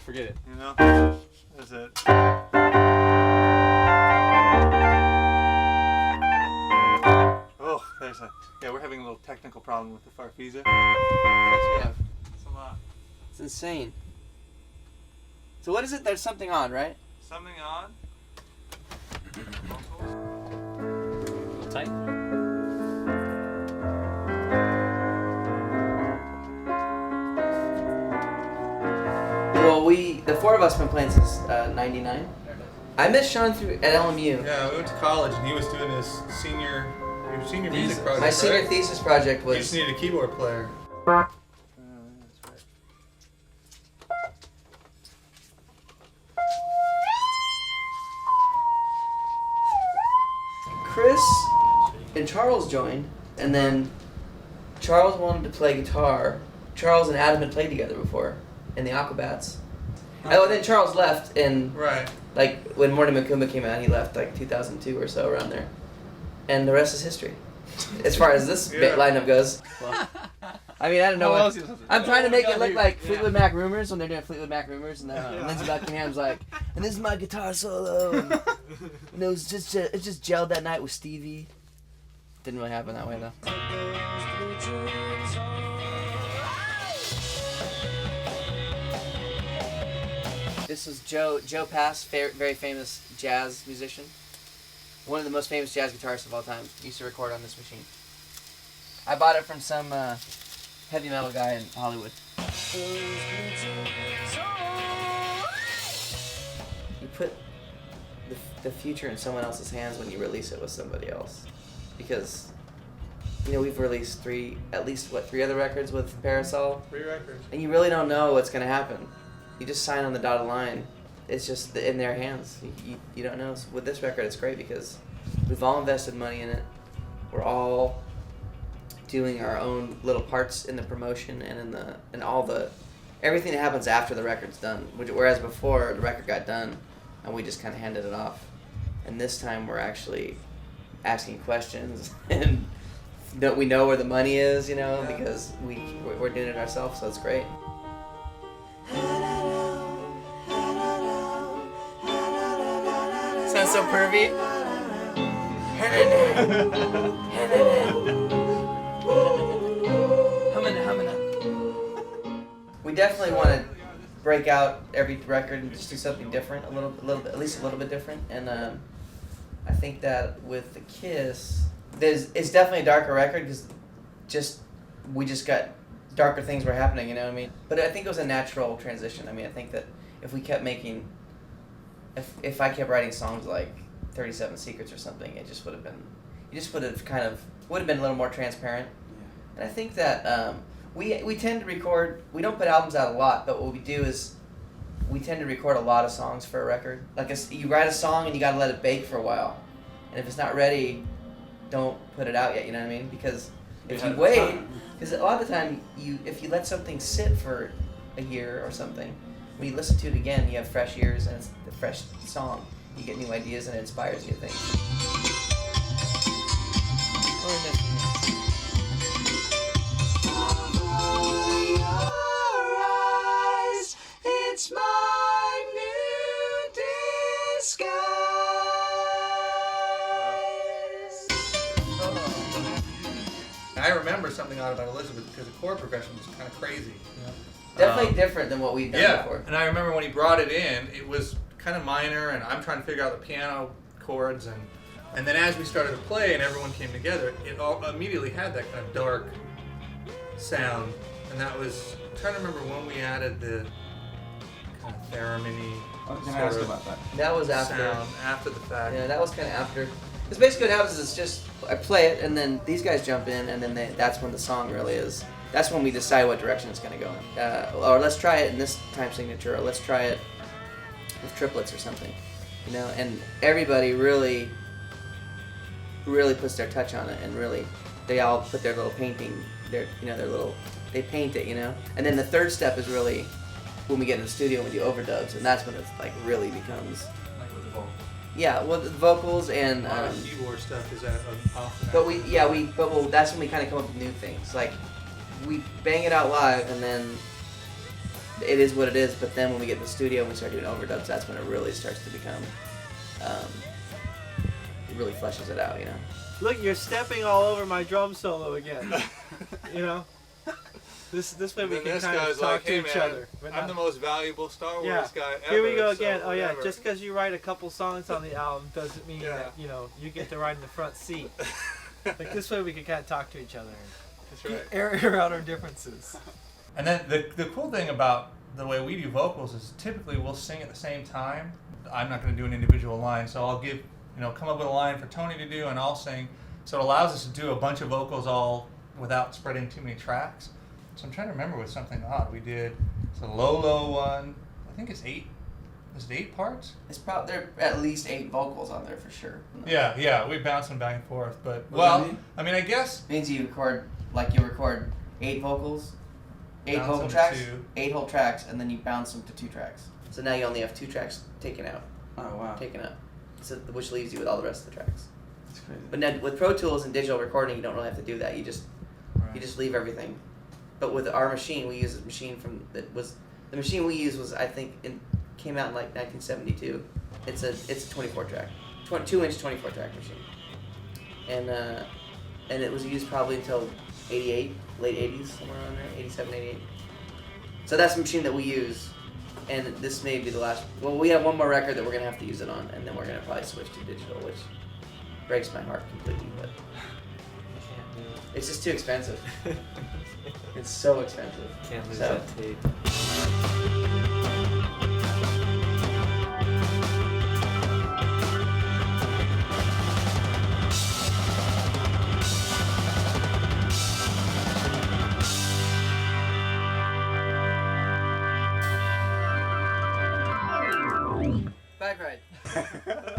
forget it. You know? That's it. Oh, there's a... Yeah, we're having a little technical problem with the Farfisa. Yeah. It's a lot. It's insane. So what is it? There's something on, right? Something on. Tight. Well, the four of us have been playing since '99. I met Sean at LMU. Yeah, we went to college and he was doing his senior music project. My senior right? thesis project was. You just needed a keyboard player. Chris and Charles joined, and then Charles wanted to play guitar. Charles and Adam had played together before in the Aquabats. Oh, and then Charles left, and Right. like when Morning Macumba came out, he left like 2002 or so, around there. And the rest is history, as far as this lineup goes. Well, I mean, I don't know. I'm trying to make it look like Fleetwood Mac Rumors when they're doing Fleetwood Mac Rumors, and Lindsey Buckingham's like, and this is my guitar solo. And, it was just gelled that night with Stevie. Didn't really happen that way though. This was Joe Pass, very famous jazz musician. One of the most famous jazz guitarists of all time. He used to record on this machine. I bought it from some heavy metal guy in Hollywood. You put the future in someone else's hands when you release it with somebody else. Because, we've released three other records with Parasol. 3 records. And you really don't know what's going to happen. You just sign on the dotted line. It's just in their hands. You don't know. So with this record, it's great because we've all invested money in it. We're all doing our own little parts in the promotion and in all the everything that happens after the record's done. Whereas before the record got done and we just kind of handed it off. And this time we're actually asking questions and we know where the money is, because we're doing it ourselves. So it's great. Sounds so pervy. We definitely want to break out every record and just do something different, at least a little bit different. And I think that with the Kiss, it's definitely a darker record because we just got darker things were happening. You know what I mean? But I think it was a natural transition. I mean, I think that if we kept making, if I kept writing songs like 37 Secrets or something, it just would have been, would have been a little more transparent. Yeah. And I think that we tend to record, we don't put albums out a lot, but what we do is we tend to record a lot of songs for a record. Like you write a song and you gotta let it bake for a while. And if it's not ready, don't put it out yet, you know what I mean? Because if you wait, because a lot of the time, if you let something sit for a year or something, when you listen to it again, you have fresh ears and it's a fresh song. You get new ideas and it inspires you to think. It's my new disguise. I remember something odd about Elizabeth because the chord progression was kind of crazy. Yeah. Definitely different than what we've done before. And I remember when he brought it in, it was kind of minor, and I'm trying to figure out the piano chords, and then as we started to play and everyone came together, it all immediately had that kind of dark sound, and that was, I'm trying to remember when we added the kind of theremin-y sort of about that. That was sound after the fact. Yeah, that was kind of after. Because basically what happens is it's just, I play it, and then these guys jump in, and then that's when the song really is. That's when we decide what direction it's going to go in. Or let's try it in this time signature, or let's try it with triplets or something. And everybody really puts their touch on it, and really, they all put their little painting, they paint it, And then the third step is really when we get in the studio and we do overdubs, and that's when it's like really becomes. Like with the vocals. Yeah, well, the vocals and. A lot of keyboard stuff is often. But that's when we kind of come up with new things. Like, we bang it out live, and then it is what it is. But then when we get in the studio and we start doing overdubs, that's when it really starts to become. It really fleshes it out, you know. Look, you're stepping all over my drum solo again. You know. This way we can kind of talk to each other. I'm the most valuable Star Wars guy ever. Here we go again. So oh yeah, whatever. just because you write a couple songs on the album doesn't mean that you know you get to ride in the front seat. Like this way we can kind of talk to each other. That's right. Air out our differences. And then the cool thing about the way we do vocals is typically we'll sing at the same time. I'm not going to do an individual line, so I'll come up with a line for Tony to do, and I'll sing. So it allows us to do a bunch of vocals all without spreading too many tracks. So I'm trying to remember with something odd. We did a low one. I think it's 8. Is it 8 parts? It's probably there are at least 8 vocals on there for sure. Yeah, we bounce them back and forth. But I mean, I guess means you record 8 vocals, 8 Bounce vocal them tracks, to- 8 whole tracks, and then you bounce them to 2 tracks. So now you only have 2 tracks taken out. Oh wow. Taken out. So which leaves you with all the rest of the tracks. That's crazy. But now with Pro Tools and digital recording, you don't really have to do that. You just leave everything. But with our machine, we use a machine the machine we use was, I think, came out in like 1972. It's a 24 track, 2-inch 24 track machine, and it was used probably until 88, late 80s, somewhere around there, 87, 88. So that's the machine that we use, and this may be the last. Well, we have one more record that we're gonna have to use it on, and then we're gonna probably switch to digital, which breaks my heart completely, but it's just too expensive. It's so expensive. Can't lose So- that tape. Bikeride.